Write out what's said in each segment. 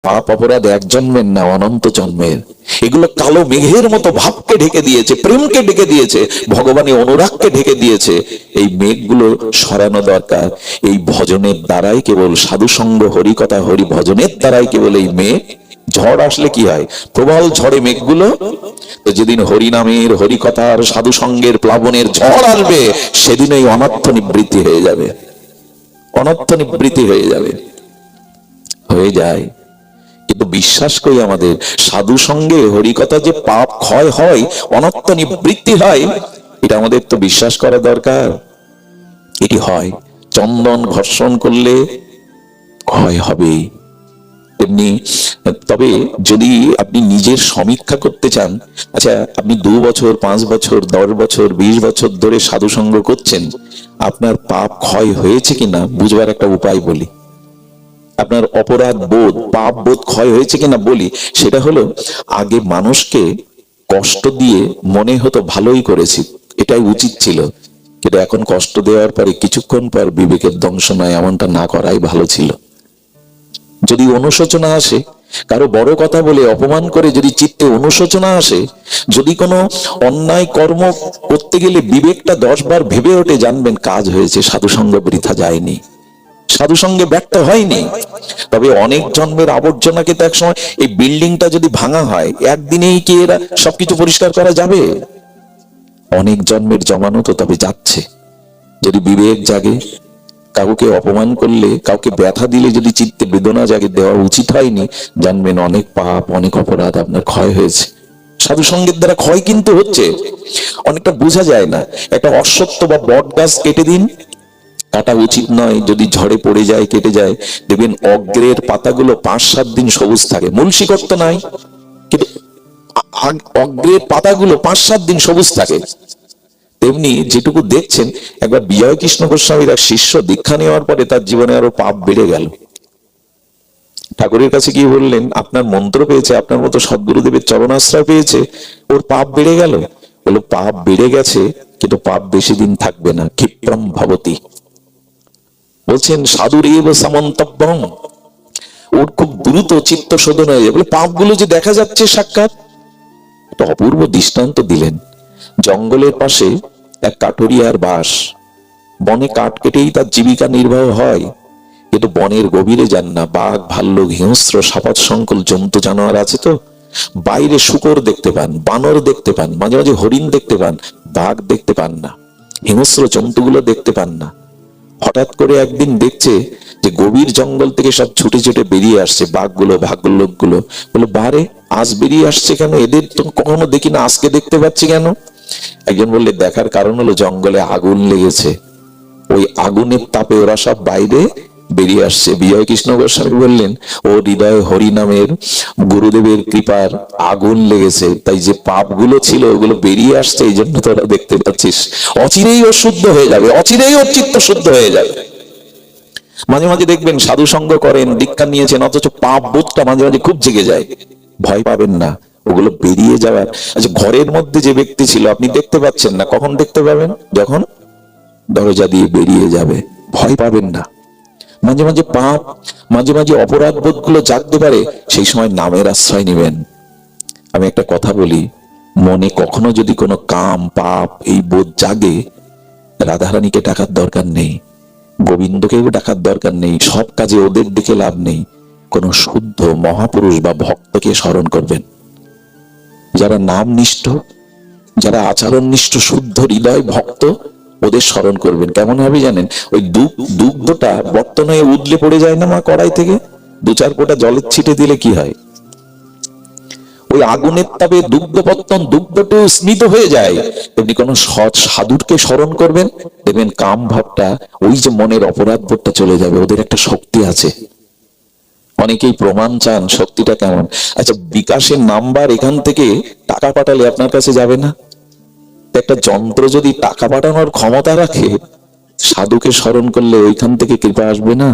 পাপ অপরাধ এক জন্মের না, অনন্ত জন্মের। এগুলো কালো মেঘের মতো ভাবকে ঢেকে দিয়েছে, প্রেমকে ঢেকে দিয়েছে, ভগবানের অনুরাগকে ঢেকে দিয়েছে। এই মেঘগুলো সরানো দরকার। এই ভজনের দ্বারাই, কেবল সাধুসঙ্গ, হরিকথা, হরি ভজনের দ্বারাই কেবল এই মেঘ। ঝড় আসলে কি হয়? প্রবল ঝড়ে মেঘগুলো, তো যেদিন হরিনামের, হরিকথার, সাধুসঙ্গের প্লাবনের ঝড় আসবে, সেদিন এই অনর্থ নিবৃত্তি হয়ে যাবে, অনর্থ নিবৃত্তি হয়ে যাবে, হয়ে যায়। কিন্তু বিশ্বাস করি আমাদের সাধু সঙ্গে হরিকথা যে পাপ ক্ষয় হয়, অনর্থ নিবৃত্তি হয়, এটা আমাদের তো বিশ্বাস করা দরকার। এটি হয়। চন্দন ঘর্ষণ করলে ক্ষয় হবে তেমনি। তবে যদি আপনি নিজের সমীক্ষা করতে চান, আচ্ছা আপনি 2 বছর, 5 বছর, 10 বছর, 20 বছর ধরে সাধু সঙ্গ করছেন, আপনার পাপ ক্ষয় হয়েছে কিনা বুঝবার একটা উপায় বলি। আপনার অপরাধ বোধ, পাপ বোধ ক্ষয় হয়েছে কিনা বলি। সেটা হলো, আগে মানুষকে কষ্ট দিয়ে মনে হতো ভালোই করেছি, এটাই উচিত ছিল, কিন্তু এখন কষ্ট দেওয়ার পরে কিছুক্ষণ পর বিবেকের দংশ নয়, এমনটা না করাই ভালো ছিল। যদি অনুশোচনা আসে, কারো বড় কথা বলে অপমান করে যদি চিত্তে অনুশোচনা আসে, যদি কোনো অন্যায় কর্ম করতে গেলে বিবেকটা 10 বার ভেবে ওঠে, জানবেন কাজ হয়েছে, সাধুসঙ্গ বৃথা যায়নি, সাধুসঙ্গে ব্যর্থ হয়নি। তবে অনেক জন্মের আবর্জনাকে তো একসময়, এই বিল্ডিংটা যদি ভাঙা হয় একদিনেই কি এরা সবকিছু পরিষ্কার করা যাবে? অনেক জন্মের জমানো তো তবে যাচ্ছে। যদি বিবেক জাগে, কাউকে অপমান করলে, কাউকে ব্যথা দিলে যদি চিত্তে বেদনা জাগে, দেওয়া উচিত হয়নি, জানবেন অনেক পাপ, অনেক অপরাধ আপনার ক্ষয় হয়েছে। সাধু সঙ্গের দ্বারা ক্ষয় কিন্তু হচ্ছে, অনেকটা বোঝা যায় না। একটা অশ্বত্থ বা বট গাছ কেটে দিন, কাটা উচিত নয়, যদি ঝড়ে পড়ে যায়, কেটে যায়, দেখবেন অগ্রের পাতাগুলো 5-7 দিন সবুজ থাকে, মূল শিকড় তো নাই, কিন্তু অগ্রের পাতাগুলো 5-7 দিন সবুজ থাকে। তেমনি যেটুকু দেখছেন, একবার বিজয় কৃষ্ণ গোস্বামীর এক শিষ্য দীক্ষা নেওয়ার পরে তার জীবনে আরো পাপ বেড়ে গেল। ঠাকুরের কাছে গিয়ে বললেন, আপনার মন্ত্র পেয়েছে, আপনার মতো সদ্গুরুদেবের চরণাশ্রয় পেয়েছে, ওর পাপ বেড়ে গেল। বলল, পাপ বেড়ে গেছে, কিন্তু পাপ বেশি দিন থাকবে না, ক্ষিপ্রম ভবতি। বলছেন সাধুর এব সামন্তব্যম, ওর খুব দ্রুত চিত্ত শোধন হয়ে যাবে। পাপগুলো যে দেখা যাচ্ছে সাক্ষাৎ, একটা অপূর্ব দৃষ্টান্ত দিলেন। জঙ্গলের পাশে এক কাঠুরিয়ার বাস, বনে কাঠ কেটেই তার জীবিকা নির্বাহ হয়, কিন্তু বনের গভীরে যান না। বাঘ, ভাল্লুক, হিংস্র, সাপাত সংকুল জন্তু জানোয়ার আছে তো, বাইরে শূকর দেখতে পান, বানর দেখতে পান, মাঝে মাঝে হরিণ দেখতে পান, বাঘ দেখতে পান না, হিংস্র জন্তুগুলো দেখতে পান না। হঠাৎ করে একদিন দেখছে যে গভীর জঙ্গল থেকে সব ছুটে ছুটে বেরিয়ে আসছে বাঘগুলো, ভাল্লুকগুলো। বলে, বারে আজ বেরিয়ে আসছে কেন? এদের তো কখনো দেখি না, আজকে দেখতে পাচ্ছি কেন? একজন বললে, দেখার কারণ হলো জঙ্গলে আগুন লেগেছে, ওই আগুনের তাপে ওরা সব বাইরে বেরিয়ে আসছে। বিজয় কৃষ্ণ গোস্বামী বললেন, ও হৃদয় হরি নামের গুরুদেবের কৃপার আগুন লেগেছে, তাই যে পাপগুলো ছিল ওগুলো বেরিয়ে আসছে, এই জন্য তোরা দেখতে পাচ্ছিস। অচিরেই ও শুদ্ধ হয়ে যাবে, অচিরেই ওর চিত্ত শুদ্ধ হয়ে যাবে। মাঝে মাঝে দেখবেন সাধু সঙ্গ করেন, দীক্ষা নিয়েছেন, অথচ পাপ বোধটা মাঝে মাঝে খুব জেগে যায়। ভয় পাবেন না, ওগুলো বেরিয়ে যাওয়ার। আচ্ছা, ঘরের মধ্যে যে ব্যক্তি ছিল আপনি দেখতে পাচ্ছেন না, কখন দেখতে পাবেন? যখন দরজা দিয়ে বেরিয়ে যাবে। ভয় পাবেন না। মাঝে মাঝে পাপ, মাঝে মাঝে অপরাধ বোধ গুলো জাগতে পারে, সেই সময় নামের আশ্রয় নেবেন। আমি একটা কথা বলি, মনে কখনো যদি কোনো কাম, পাপ এই বোধ জাগে, রাধারানীকে ডাকার দরকার নেই, গোবিন্দকেও ডাকার দরকার নেই, সব কাজে ওদের ডেকে লাভ নেই। কোন শুদ্ধ মহাপুরুষ বা ভক্তকে স্মরণ করবেন, যারা নামনিষ্ঠ, যারা আচরণ নিষ্ঠ, শুদ্ধ হৃদয় ভক্ত, ওদের স্মরণ করবেন। কেমন হবে জানেন? ওই দুগ্ধটা বর্তন হয়ে উদলে পড়ে যায় না মা কড়াই থেকে, 2-4 ফোঁটা জলের ছিটে দিলে কি হয়? ওই আগুনের তাপে দুগ্ধপত্তন, দুগ্ধটা স্মিত হয়ে যায়। তেমনি কোন সৎ সাধুরকে স্মরণ করবেন, দেখবেন কাম ভাবটা, ওই যে মনের অপরাধ বোধটা চলে যাবে। ওদের একটা শক্তি আছে। অনেকেই প্রমাণ চান, শক্তিটা কেমন? আচ্ছা, বিকাশের নাম্বার এখান থেকে টাকা পাঠালে আপনার কাছে যাবে না? একটা যন্ত্র যদি টাকা পাঠানোর ক্ষমতা রাখে, সাধুকে স্মরণ করলে ওইখান থেকে কৃপা আসবে না?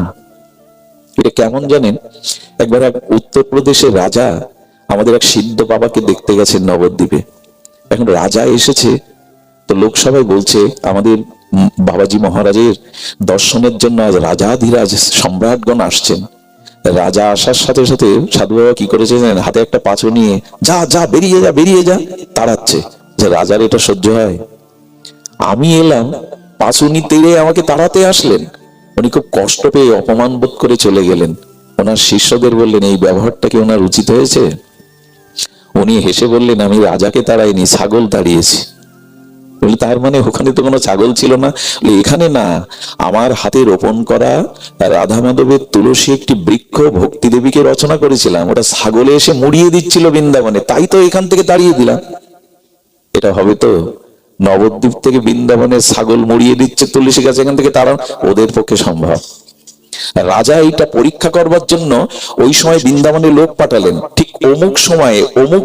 এটা কেমন জানেন? একবার এক উত্তরপ্রদেশের রাজা আমাদের এক সিদ্ধ বাবাকে দেখতে গেছেন নবদ্বীপে। এখন রাজা এসেছে, তো লোকসভায় বলছে, আমাদের বাবাজি মহারাজের দর্শনের জন্য আজ রাজাধিরাজ সম্রাটগণ আসছেন। রাজা আসার সাথে সাথে সাধু বাবা কি করেছে জানেন? হাতে একটা পাঁচু নিয়ে যা যা বেরিয়ে যা বেরিয়ে যা তাড়াচ্ছে। যে রাজার এটা সহ্য হয়? আমি এলাম, পাঁচুনি তেড়ে আমাকে তাড়াতে আসলেন। উনি খুব কষ্ট পেয়ে অপমান বোধ করে চলে গেলেন। ওনার শিষ্যদের বললেন, এই ব্যবহারটা কি ওনার উচিত হয়েছে? উনি হেসে বললেন, আমি রাজাকে তাড়াইনি, ছাগল তাড়িয়েছি। বলি, তার মানে ওখানে তো কোনো ছাগল ছিল না? এখানে না, আমার হাতে রোপণ করা রাধা মাধবের তুলসী একটি বৃক্ষ ভক্তি দেবীকে রচনা করেছিলাম, ওটা ছাগলে এসে মুড়িয়ে দিচ্ছিল বৃন্দাবনে, তাই তো এখান থেকে তাড়িয়ে দিলাম। এটা হবে তো? নবদ্বীপ থেকে বৃন্দাবনের ছাগল মুড়িয়ে দিচ্ছে তুলসী গাছ, এখান থেকে তারা ওদের পক্ষে সম্ভব? রাজা এইটা পরীক্ষা করবার জন্য ওই সময় বৃন্দাবনে লোক পাঠালেন, ঠিক অমুক সময়ে অমুক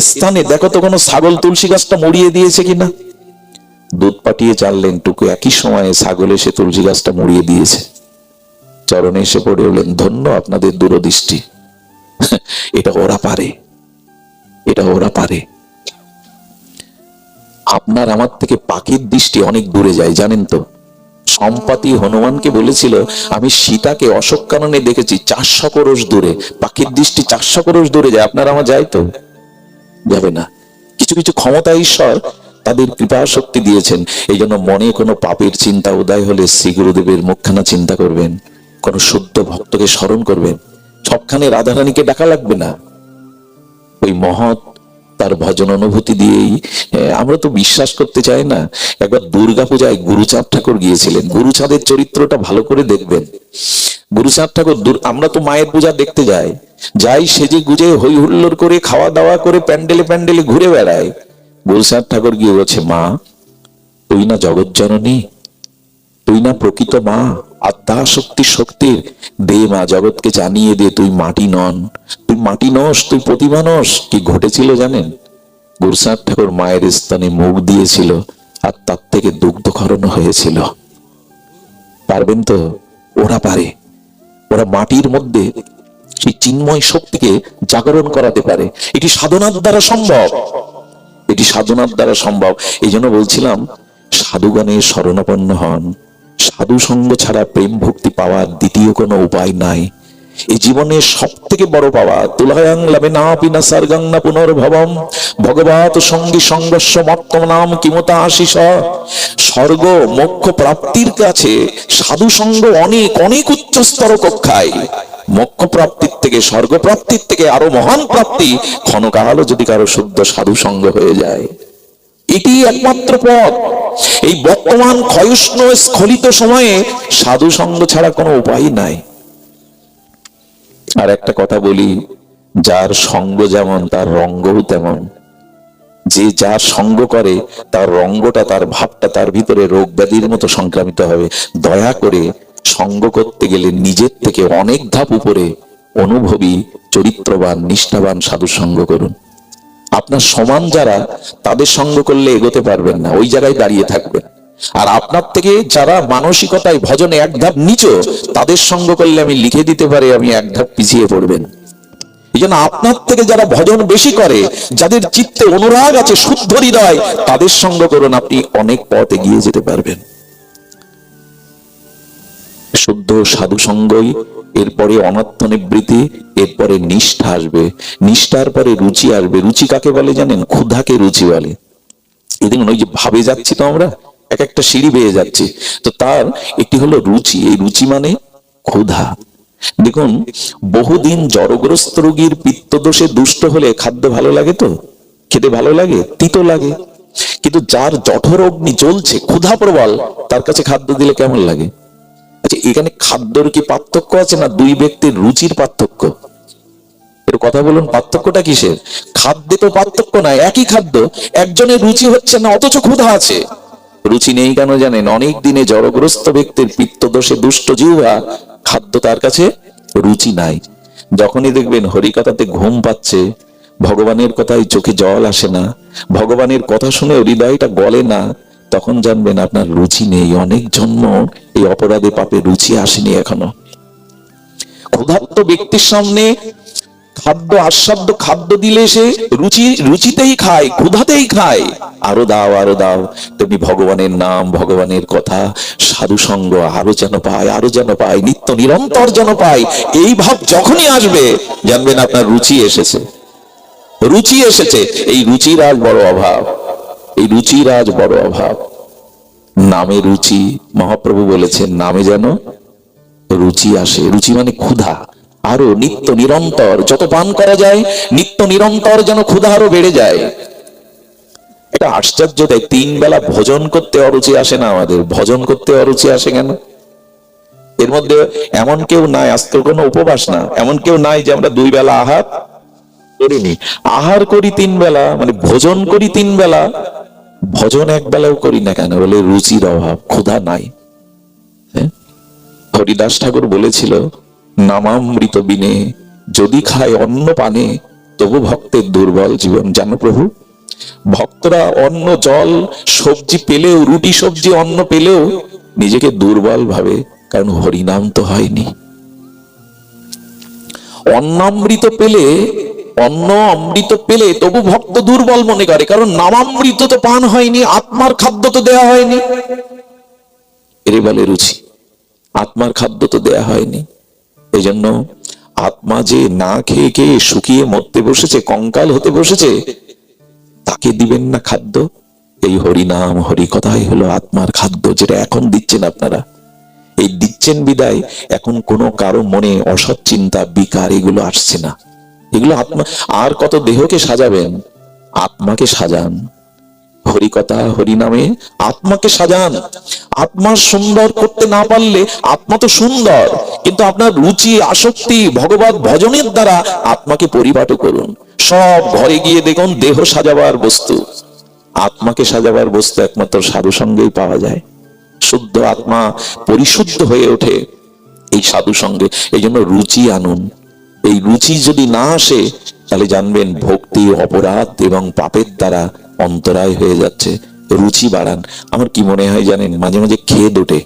স্থানে দেখো তো কোনো ছাগল তুলসী গাছটা মুড়িয়ে দিয়েছে কিনা। দুধ পাঠিয়ে চাললেন, টুকু একই সময়ে ছাগল এসে তুলসী গাছটা মুড়িয়ে দিয়েছে। চরণে এসে পড়ে বললেন, ধন্য আপনাদের দূরদৃষ্টি, এটা ওরা পারে, এটা ওরা পারে। আপনার আমার থেকে পাখির দৃষ্টি অনেক দূরে যায়, জানেন তো? সম্পাতি হনুমানকে বলেছিল, আমি সীতাকে অশোক কাননে দেখেছি 400 ক্রোশ দূরে। পাখির দৃষ্টি 400 ক্রোশ দূরে যায়, আপনার আমার যায় তো? যাবে না। কিছু কিছু ক্ষমতা ঈশ্বর তাদের কৃপা শক্তি দিয়েছেন। এই জন্য মনে কোনো পাপের চিন্তা উদয় হলে শ্রী গুরুদেবের মুখখানা চিন্তা করবেন, কোন শুদ্ধ ভক্তকে স্মরণ করবেন। সবখানে রাধারানীকে ডাকা লাগবে না, ওই মহৎ তার ভজন অনুভূতি দিয়েই। আমরা তো বিশ্বাস করতে চাই না। একবার দুর্গাপূজায় গুরুচাঁদ ঠাকুর গিয়েছিলেন। গুরুচাঁদের চরিত্রটা ভালো করে দেখবেন। গুরুচাঁদ ঠাকুর, আমরা তো মায়ের পূজা দেখতে যাই সেজে গুজে হই হুল্লোড় করে খাওয়া দাওয়া করে প্যান্ডেলে প্যান্ডেলে ঘুরে বেড়ায়। গুরুচাঁদ ঠাকুর গিয়ে বলছে, মা তুই না জগৎ জননী, তুই না প্রকৃত মা, আদ্যা শক্তি শক্তির দে মা, জগৎকে জানিয়ে দে তুই মাটি নন, তুই মাটি নস, তুই প্রতিমা নস। কি ঘটেছিল জানেন? গুরুচাঁদ ঠাকুর মায়ের স্থানে মুখ দিয়েছিল আর তার থেকে দুগ্ধক্ষরণ হয়েছিল। পারবেন তো? ওরা পারে। ওরা মাটির মধ্যে সেই চিন্ময় শক্তিকে জাগরণ করাতে পারে। এটি সাধনার দ্বারা সম্ভব, এটি সাধনার দ্বারা সম্ভব। এই জন্য বলছিলাম, সাধুগণের শরণাপন্ন হন। সাধু সঙ্গ ছাড়া প্রেম ভক্তি পাওয়ার দ্বিতীয় কোনো উপায় নাই। এই জীবনের সব থেকে বড় পাওয়া, তুলায়াং লাভে না পিনা সার্গাং না পুনর্ভবম ভগবত সঙ্গী সংঘর্ষ মত্তম নাম কিমতা আশিস। স্বর্গ মোক্ষ প্রাপ্তির কাছে সাধু সঙ্গ অনেক অনেক উচ্চস্তর কক্ষায়। মোক্ষ প্রাপ্তির থেকে, স্বর্গ প্রাপ্তির থেকে আরো মহান প্রাপ্তি ক্ষণকালও যদি কারো শুদ্ধ সাধু সঙ্গ হয়ে যায়। এটি একমাত্র পথ। এই বর্তমান ক্ষয়ুষ্ণ স্খলিত সময়ে সাধু সঙ্গ ছাড়া কোনো উপায় নাই। আর একটা কথা বলি, যার সঙ্গ যেমন তার রঙ্গও তেমন। যে যার সঙ্গ করে তার রঙ্গটা, তার ভাবটা তার ভিতরে রোগ ব্যাধির মতো সংক্রামিত হবে। দয়া করে সঙ্গ করতে গেলে নিজের থেকে অনেক ধাপ উপরে অনুভবী, চরিত্রবান, নিষ্ঠাবান সাধু সঙ্গ করুন। আপনার সমান যারা, তাদের সঙ্গ করলে এগোতে পারবেন না, ওই জায়গায় দাঁড়িয়ে থাকবেন। আর আপনার থেকে যারা মানসিকতায় ভজনে এক ধাপ নিচু, তাদের সঙ্গ করলে আমি লিখে দিতে পারি আমি এক ধাপ পিছিয়ে পড়বেন। এই জন্য আপনার থেকে যারা ভজন বেশি করে, যাদের চিত্তে অনুরাগ আছে, শুদ্ধ হৃদয়, তাদের সঙ্গ করুন, আপনি অনেক পথ এগিয়ে যেতে পারবেন। শুদ্ধ সাধু সঙ্গই, এরপরে অনর্থ নিবৃত্তি, এরপরে নিষ্ঠা আসবে, নিষ্ঠার পরে রুচি আসবে। রুচি কাকে বলে জানেন? ক্ষুধাকে রুচি বলে। এই দেখুন, ওই যে ভাবে যাচ্ছি তো আমরা, এক একটা সিঁড়ি বেয়ে যাচ্ছি, তো তার একটি হলো রুচি। এই রুচি মানে ক্ষুধা। দেখুন, বহুদিন জড়গ্রস্ত রোগীর পিত্তদোষে দুষ্ট হলে খাদ্য ভালো লাগে তো? খেতে ভালো লাগে? তিতো লাগে। কিন্তু যার জঠর অগ্নি জ্বলছে, ক্ষুধা প্রবল, তার কাছে খাদ্য দিলে কেমন লাগে? আচ্ছা, এখানে খাদ্যর কি পার্থক্য আছে না দুই ব্যক্তির রুচির পার্থক্য? এর কথা বলুন, পার্থক্যটা কিসের? খাদ্যে তো পার্থক্য নাই, একই খাদ্য, একজনের রুচি হচ্ছে না অথচ ক্ষুধা আছে। রুচি নেই কেন জানেন? অনেক দিনে জড়গ্রস্ত ব্যক্তির পিত্তদোষে দুষ্ট জিহ্বা, খাদ্য তার কাছে রুচি নাই। যখনই দেখবেন হরিকথাতে ঘুম পাচ্ছে, ভগবানের কথায় চোখে জল আসে না, ভগবানের কথা শুনে হৃদয়টা গলে না, তখন জানবেন আপনার রুচি নেই। অনেক জন্ম এই অপরাধে পাপে রুচি আসেনি এখনো। ক্ষুধার্ত ব্যক্তির সামনে খাদ্য আস্বাদ্য খাদ্য দিলে সে রুচিতেই খায়, ক্ষুধাতেই খায়। আরো দাও আরো দাও। তেমনি ভগবানের নাম, ভগবানের কথা, সাধু সঙ্গ আরো যেন পায়, আরো যেন পায়, নিত্য নিরন্তর যেন পায়। এই ভাব যখনই আসবে জানবেন আপনার রুচি এসেছে, রুচি এসেছে। এই রুচির আজ বড় অভাব, এই রুচির আজ বড় অভাব। নামে রুচি, মহাপ্রভু বলেছেন নামে যেন রুচি আসে। রুচি মানে ক্ষুধা, আরো নিত্য নিরন্তর যত পান করা যায় নিত্য নিরন্তর যেন ক্ষুধা আরো বেড়ে যায়। এটা আশ্চর্য দেয়, 3 বেলা ভোজন করতে অরুচি আসে না আমাদের, ভজন করতে অরুচি আসে কেন? এর মধ্যে এমন কেউ নাই, আজকে কোনো উপবাস না, এমন কেউ নাই যে আমরা 2 বেলা আহার করিনি। আহার করি 3 বেলা, মানে ভোজন করি 3 বেলা, ভজন 1 বেলাও করি না কেন? বলে রুচির অভাব, ক্ষুধা নাই। হরিদাস ঠাকুর বলেছিল, নামামৃত বিনে যদি খায় অন্ন পানে তবু ভক্তের দুর্বল জীবন। জানো প্রভু, ভক্তরা অন্ন জল সবজি পেলেও, রুটি সবজি অন্ন পেলেও নিজেকে দুর্বল ভাবে, কারণ হরিনাম তো হয়নি। অন্নামৃত পেলে, অন্ন অমৃত পেলে তবু ভক্ত দুর্বল মনে করে, কারণ নামামৃত তো পান হয়নি, আত্মার খাদ্য তো দেয়া হয়নি। এরে বলে রুচি, আত্মার খাদ্য তো দেয়া হয়নি। এই জন্য আত্মা যে না খেয়ে খেয়ে শুকিয়ে মরতে বসেছে, কঙ্কাল হতে বসেছে, তাকে দিবেন না খাদ্য? এই হরিনাম হরি কথাই হলো আত্মার খাদ্য, যেটা এখন দিচ্ছেন আপনারা। এই দিচ্ছেন বিদায় এখন কোনো কারো মনে অসৎ চিন্তা, বিকার এগুলো আসছে না। এগুলো আত্মা, আর কত দেহকে সাজাবেন, আত্মাকে সাজান। হরিকথা হরিনামে আত্মাকে সাজান। আত্মা সুন্দর করতে না পারলে, আত্মা তো সুন্দর, কিন্তু আপনার রুচি আসক্তি ভগবত ভজনের দ্বারা আত্মাকে পরিপাটি করুন। সব ঘরে গিয়ে দেখুন দেহ সাজাবার বস্তু, আত্মাকে সাজাবার বস্তু একমাত্র সাধু সঙ্গেই পাওয়া যায়। শুদ্ধ আত্মা পরিশুদ্ধ হয়ে ওঠে এই সাধু সঙ্গে। এই জন্য রুচি আনুন। এই রুচি যদি না আসে তাহলে জানবেন ভক্তি অপরাধ এবং পাপের দ্বারা অন্তরায় হয়ে যাচ্ছে। রুচি বাড়ান। আমার কি মনে হয় জানেন, মাঝে মাঝে খেদ ওঠে।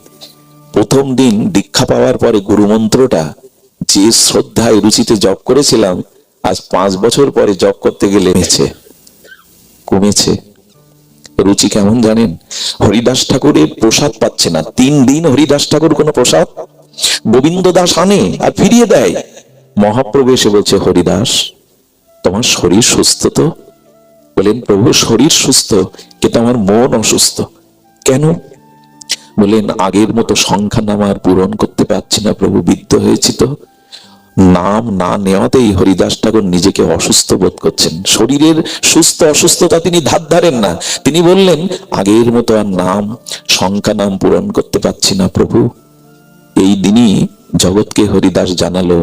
প্রথম দিন দীক্ষা পাওয়ার পরে গুরু মন্ত্রটা যে শ্রদ্ধায় রুচিতে জপ করেছিলাম, আজ 5 বছর পরে জপ করতে গেলে কমেছে। রুচি কেমন জানেন? হরিদাস ঠাকুরের প্রসাদ পাচ্ছে না, 3 দিন হরিদাস ঠাকুর কোনো প্রসাদ, গোবিন্দ দাস আনে আর ফিরিয়ে দেয়। মহাপ্রভু এসে বলছে, হরিদাস তোমার শরীর সুস্থ তো? বলেন, প্রভু শরীর সুস্থ, কিন্তু আমার মন অসুস্থ। কেন? বলেন, আগের মতো সংখ্যা নাম আর পূরণ করতে পারছি না প্রভু, বৃদ্ধ হয়েছি তো। নাম না নেওয়াতেই হরিদাস ঠাকুর নিজেকে অসুস্থ বোধ করছেন। শরীরের সুস্থ অসুস্থতা তিনি ধার ধারেন না। তিনি বললেন, আগের মতো আর নাম সংখ্যা নাম পূরণ করতে পারছি না প্রভু। এই দিনই জগৎকে হরিদাস জানালো,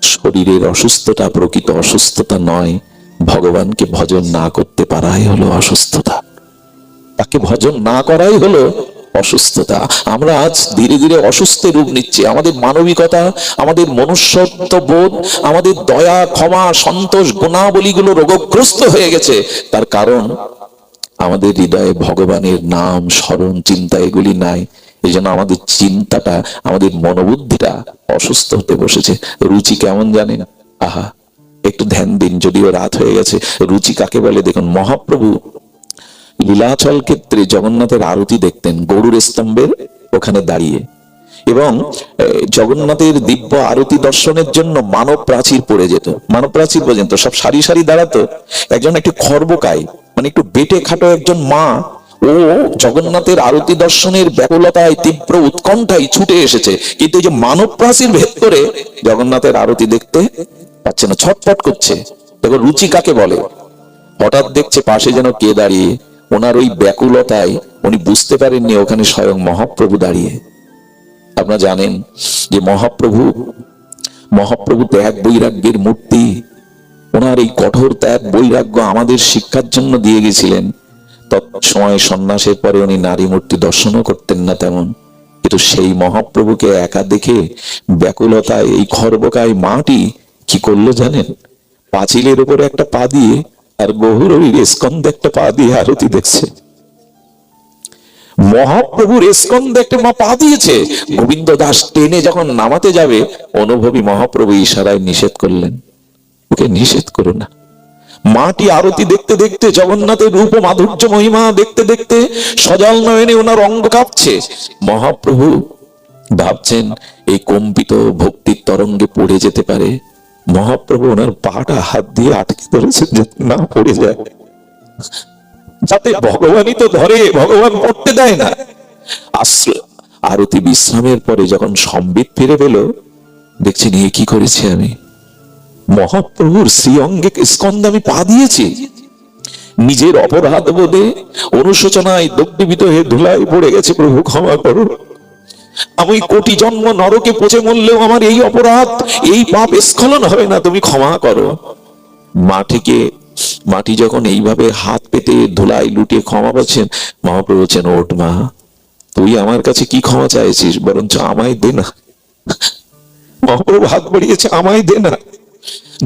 শরীরের অসুস্থতা প্রকৃত অসুস্থতা নয়, ভগবানকে ভজন না করতে পারাই হলো অসুস্থতা। তাকে ভজন না করাই হলো অসুস্থতা। আমরা আজ ধীরে ধীরে অসুস্থের রূপ নিচ্ছি। আমাদের মানবিকতা, আমাদের মনুষ্যত্ব বোধ, আমাদের দয়া ক্ষমা সন্তোষ গুণাবলীগুলো রোগগ্রস্ত হয়ে গেছে। তার কারণ আমাদের হৃদয়ে ভগবানের নাম স্মরণ চিন্তা এগুলি নাই। এই জন্য আমাদের চিন্তাটা, আমাদের মনোবুদ্ধিটা অসুস্থ হতে বসেছে। রুচি কেমন জানেন? আহা, একটু ধ্যান দিন, যদিও রাত হয়ে গেছে। রুচি কাকে বলে দেখুন। মহাপ্রভু লীলাচল ক্ষেত্রে জগন্নাথের আরতি দেখতেন গরুর স্তম্ভের ওখানে দাঁড়িয়ে, এবং জগন্নাথের দিব্য আরতি দর্শনের জন্য মানব প্রাচীর পড়ে যেত। মানব প্রাচীর পর্যন্ত সব সারি সারি দাঁড়াতো। একজন একটু খর্বকায়, মানে একটু বেটে খাটো একজন মা, ও জগন্নাথের আরতি দর্শনের ব্যাকুলতায় তীব্র উৎকণ্ঠায় ছুটে এসেছে, কিন্তু এই যে মানব প্রাচীর ভেদ করে জগন্নাথের আরতি দেখতে পাচ্ছে না, ছটফট করছে। দেখো রুচি কাকে বলে। হঠাৎ দেখছে পাশে যেন কে দাঁড়িয়ে, ওনার ওই ব্যাকুলতায় উনি বুঝতে পারেননি ওখানে স্বয়ং মহাপ্রভু দাঁড়িয়ে। আপনারা জানেন যে মহাপ্রভু ত্যাগ বৈরাগ্যের মূর্তি। ওনার এই কঠোর ত্যাগ বৈরাগ্য আমাদের শিক্ষার জন্য দিয়ে গেছিলেন। তৎসময় সন্ন্যাসের পরে উনি নারী মূর্তি দর্শনও করতেন না তেমন, কিন্তু সেই মহাপ্রভুকে একা দেখে ব্যাকুলতায় এই খর্বকায় মাটি কি করলো জানেন? পাঁচিলের উপরে একটা পা দিয়ে আর গৌরীর স্কন্ধে একটা পা দিয়ে আরতি দেখছে। মহাপ্রভুর স্কন্ধে একটা মা পা দিয়েছে। গোবিন্দ দাস টেনে যখন নামাতে যাবে, অনুভবী মহাপ্রভু ইশারায় নিষেধ করলেন। ওকে নিষেধ করো না। মাটি আরতি দেখতে দেখতে, জগন্নাথের রূপ ও মাধুর্য মহিমা দেখতে দেখতে সজল নয়নে ওনার অঙ্গ কাঁপছে। মহাপ্রভু ভাবছেন এই কম্পিত ভক্তির তরঙ্গে পড়ে যেতে পারে। মহাপ্রভু ওনার পাটা হাত দিয়ে আটকে ধরেছেন যাতে না পড়ে যায়, যাতে ভগবানই তো ধরে, ভগবান পড়তে দেয় না। আরতি বিশ্রামের পরে যখন সম্বিত ফিরে পেল, দেখছেন এ কি করেছি আমি, মহাপ্রভুর শ্রী অঙ্গে স্কন্ধে আমি পা দিয়েছি। নিজের অপরাধ বোধে অনুশোচনায় দগ্ধীভূত হয়ে ধুলায় পড়ে গেছে। প্রভু ক্ষমা করো, আমি কোটি জন্ম নরকে পচে মরলেও আমার এই অপরাধ, এই পাপ স্খলন হবে না, তুমি ক্ষমা করো। মাটি যখন এইভাবে হাত পেতে ধুলাই লুটিয়ে ক্ষমা পাচ্ছেন, মহাপ্রভু বলছেন, ওঠ মা, তুই আমার কাছে কি ক্ষমা চাইছিস, বরঞ্চ আমায় দে না। মহাপ্রভু হাত বাড়িয়েছে, আমায় দে না।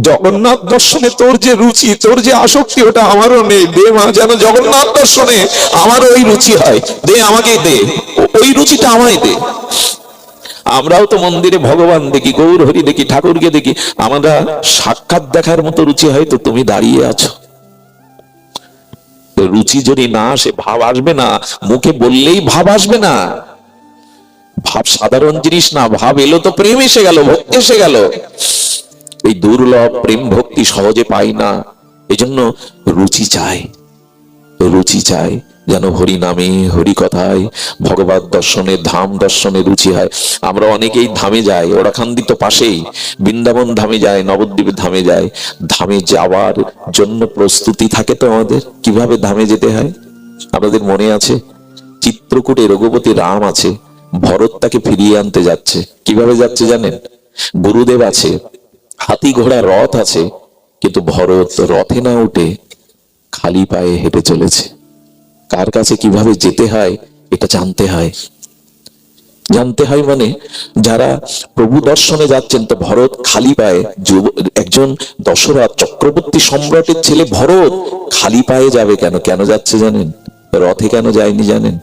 জগন্নাথ দর্শনে তোর যে রুচি, তোর যে আসক্তি, ওটা আমারও নেই। দে মা, যেন জগন্নাথ দর্শনে আমারও ওই রুচি হয়। দে, আমাকে দে, ওই রুচিটা আমায় দে। আমরাও তো মন্দিরে ভগবান দেখি, গৌর হরি দেখি, ঠাকুরকে দেখি, আমরা সাক্ষাৎ দেখার মতো রুচি হয় তো তুমি দাঁড়িয়ে আছো। রুচি যদি না আসে, ভাব আসবে না। মুখে বললেই ভাব আসবে না। ভাব সাধারণ জিনিস না, ভাব এলো তো প্রেম এসে গেল, ভক্তি এসে গেল। এই দুর্লভ প্রেম ভক্তি সহজে পাই না। এজন্য রুচি চাই, রুচি চাই যেন হরি নামে, হরি কথায়, ভগবত দর্শনে, ধাম দর্শনে রুচি হয়। আমরা অনেকেই ধামে যাই, ওরাখান্দি তো পাশেই, বৃন্দাবন ধামে যায়, নবদ্বীপের ধামে যায়। ধামে যাওয়ার জন্য প্রস্তুতি থাকে তো আমাদের, কিভাবে ধামে যেতে হয় আমাদের মনে আছে? চিত্রকূটে রঘুপতি রাম আছে, ভরত তাকে ফিরিয়ে আনতে যাচ্ছে। কিভাবে যাচ্ছে জানেন? গুরুদেব আছে, হাতি ঘোড়া রথ আছে, কিন্তু ভরত রথে না উঠে খালি পায়ে হেঁটে চলেছে। কার কাছে কিভাবে যেতে হয় এটা জানতে হয়। জানতে হয় মানে যারা প্রভু দর্শনে যাচ্ছেন, তো ভরত খালি পায়ে, একজন দশরথ চক্রবর্তী সম্রাটের ছেলে ভরত খালি পায়ে যাবে কেন? কেন যাচ্ছে জানেন? রথে কেন যায়নি জানেন?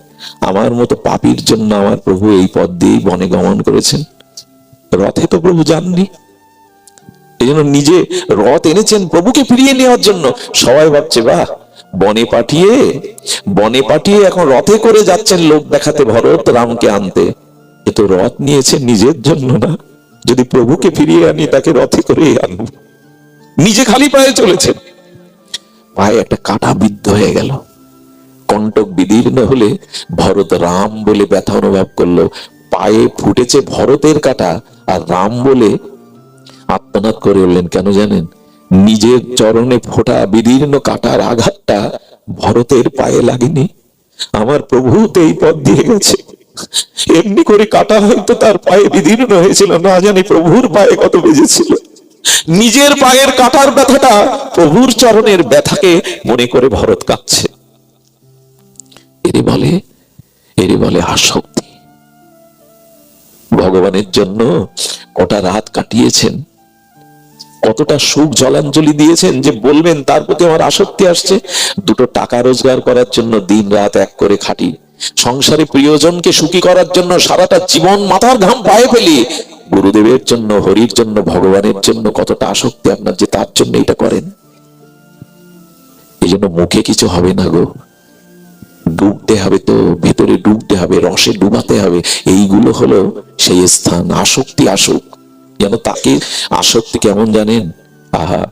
আমার মতো পাপীর জন্য আমার প্রভু এই পথ দিয়ে বনে গমন করেছেন। রথে তো প্রভু যাননি, এই জন্য নিজে রথ এনেছেন প্রভুকে ফিরিয়ে নেওয়ার জন্য। সবাই ভাবছে বাহ, বনে পাঠিয়ে এখন রথে করে যাচ্ছেন লোক দেখাতে, ভরত রামকে আনতে। এ তো রথ নিয়েছে নিজের জন্য না, যদি প্রভুকে ফিরিয়ে আনি তাকে রথে করে আনবো। নিজে খালি পায়ে চলেছেন, পায়ে একটা কাঁটা বিদ্ধ হয়ে গেল। কণ্টক বিদীর্ণ হলে ভরত রাম বলে ব্যথা অনুভব করলো। পায়ে ফুটেছে ভরতের কাঁটা, আর রাম বলে আত্মনাদ করে উঠলেন। কেন জানেন? নিজের চরণে ফোটা বিদীর্ণ কাঁটার আঘাতটা ভরতের পায়ে লাগেনি। আমার প্রভু তো এই পথ দিয়ে গেছে, এমনি করে কাটা হয়তো তার পায়ে বিদীর্ণ হয়েছিল, না জানি প্রভুর পায়ে কত বেজেছিল। নিজের পায়ের কাটার ব্যথাটা প্রভুর চরণের ব্যথাকে মনে করে ভরত কাঁদছে। এরে বলে আসক্তি। ভগবানের জন্য কটা রাত কাটিয়েছেন, কতটা সুখ জলাঞ্জলি দিয়েছেন যে বলবেন তার প্রতি আমার আসক্তি আসছে। দুটো টাকা রোজগার করার জন্য দিন রাত এক করে খাটি, সংসারে প্রিয়জনকে সুখী করার জন্য সারাটা জীবন মাথার ঘাম পায়ে ফেলি, গুরুদেবের জন্য, হরির জন্য, ভগবানের জন্য কতটা আসক্তি আপনার যে তার জন্য এটা করেন। এই জন্য মুখে কিছু হবে না গো, ডুবতে হবে, তো ভেতরে ডুবতে হবে, রসে ডুবাতে হবে। এইগুলো হলো সেই স্থান। আসক্তি আসুক যেন তাকে। আসক্তি কেমন জানেন? আহা,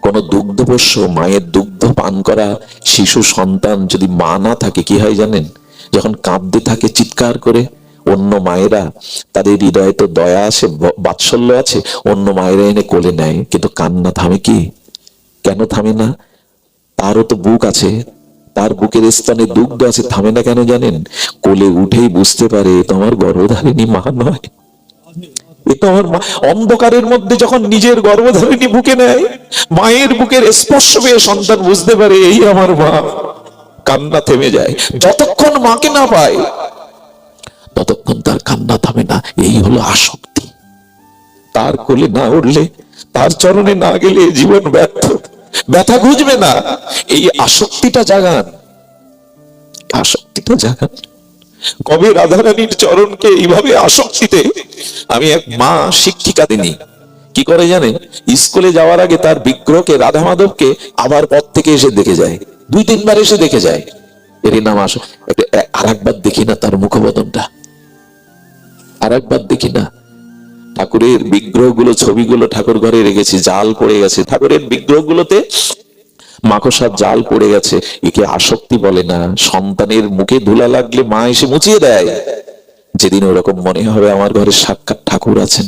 কোন দুগ্ধপোষ্য মায়ের দুগ্ধ পান করা শিশু সন্তান যদি মা না থাকে কি হয় জানেন? যখন কাঁদতে থাকে চিৎকার করে, অন্য মায়েরা, তাদের হৃদয়ে তো দয়া আছে, বাৎসল্য আছে, অন্য মায়েরা এনে কোলে নেয়, কিন্তু কান্না থামে কি? কেন থামে না? তারও তো বুক আছে, তার বুকের স্থানে দুগ্ধ আছে, থামে না কেন জানেন? কোলে উঠেই বুঝতে পারে তোমার গর্ভধারিণী মা নয়, এটা আমার মা। অন্ধকারের মধ্যে যখন নিজের গর্ভধারিণী বুকে নেয়, মায়ের বুকের স্পর্শ পেয়ে সন্তান বুঝতে পারে এই আমার মা। কান্না থেমে যায়। যতক্ষণ মাকে না পায় ততক্ষণ তার কান্না থামে না। এই হলো আসক্তি। তার কোলে না উঠলে, তার চরণে না গেলে জীবন ব্যর্থ, ব্যথা ঘুচবে না। এই আসক্তিটা জাগান, আসক্তিটা জাগান। কবে রাধারানীর চরণকে এইভাবে আসক্তিতে, আমি এক মা শিক্ষিকা, তিনি কি করে জানেন? স্কুলে যাওয়ার আগে তার বিগ্রহকে, রাধা মাধবকে আবার পথ থেকে এসে দেখে যায়, 2-3 বার এসে দেখে যায়। এরই নাম আর একবার দেখি না তার মুখবদনটা, আর একবার দেখি না। ঠাকুরের বিগ্রহগুলো, ছবিগুলো ঠাকুর ঘরে রেখেছি, জাল পড়ে গেছে ঠাকুরের বিগ্রহগুলোতে, মাকড়সার জাল পড়ে গেছে। একে আসক্তি বলে না। সন্তানের মুখে ধুলা লাগলে মা এসে মুছিয়ে দেয়। যেদিন ওরকম মনে হবে আমার ঘরে সাক্ষাৎ ঠাকুর আছেন।